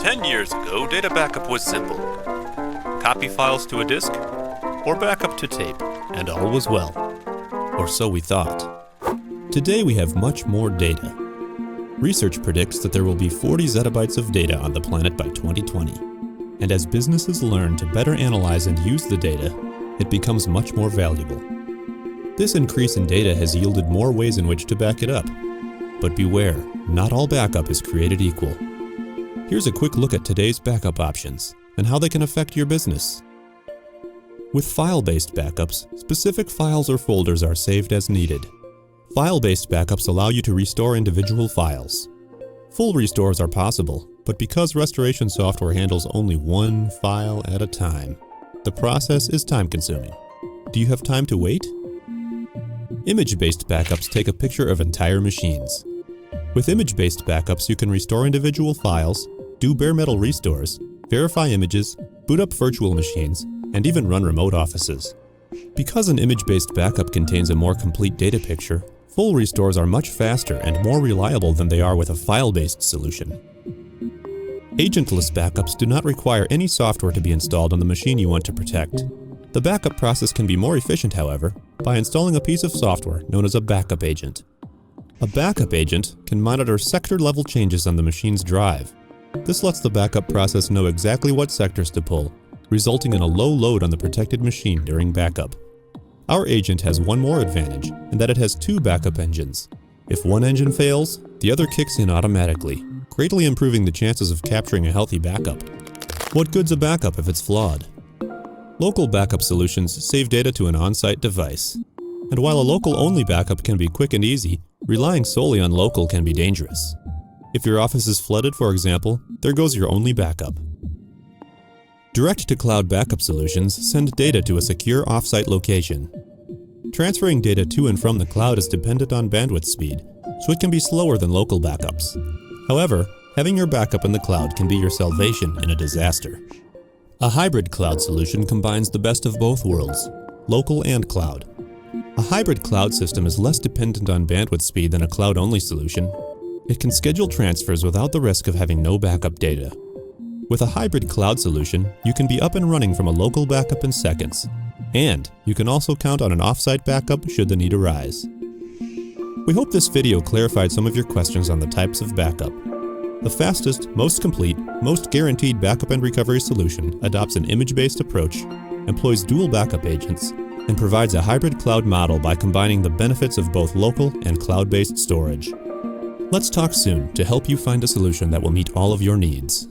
10 years ago, data backup was simple. Copy files to a disk, or backup to tape, and all was well. Or so we thought. Today we have much more data. Research predicts that there will be 40 zettabytes of data on the planet by 2020. And as businesses learn to better analyze and use the data, it becomes much more valuable. This increase in data has yielded more ways in which to back it up. But beware, not all backup is created equal. Here's a quick look at today's backup options and how they can affect your business. With file-based backups, specific files or folders are saved as needed. File-based backups allow you to restore individual files. Full restores are possible, but because restoration software handles only one file at a time, the process is time-consuming. Do you have time to wait? Image-based backups take a picture of entire machines. With image-based backups, you can restore individual files, do bare metal restores, verify images, boot up virtual machines, and even run remote offices. Because an image-based backup contains a more complete data picture, full restores are much faster and more reliable than they are with a file-based solution. Agentless backups do not require any software to be installed on the machine you want to protect. The backup process can be more efficient, however, by installing a piece of software known as a backup agent. A backup agent can monitor sector-level changes on the machine's drive. This lets the backup process know exactly what sectors to pull, resulting in a low load on the protected machine during backup. Our agent has one more advantage, in that it has two backup engines. If one engine fails, the other kicks in automatically, greatly improving the chances of capturing a healthy backup. What good's a backup if it's flawed? Local backup solutions save data to an on-site device. And while a local-only backup can be quick and easy, relying solely on local can be dangerous. If your office is flooded, for example, there goes your only backup. Direct-to-cloud backup solutions send data to a secure offsite location. Transferring data to and from the cloud is dependent on bandwidth speed, so it can be slower than local backups. However, having your backup in the cloud can be your salvation in a disaster. A hybrid cloud solution combines the best of both worlds, local and cloud. A hybrid cloud system is less dependent on bandwidth speed than a cloud-only solution. It can schedule transfers without the risk of having no backup data. With a hybrid cloud solution, you can be up and running from a local backup in seconds. And you can also count on an offsite backup should the need arise. We hope this video clarified some of your questions on the types of backup. The fastest, most complete, most guaranteed backup and recovery solution adopts an image-based approach, employs dual backup agents, and provides a hybrid cloud model by combining the benefits of both local and cloud-based storage. Let's talk soon to help you find a solution that will meet all of your needs.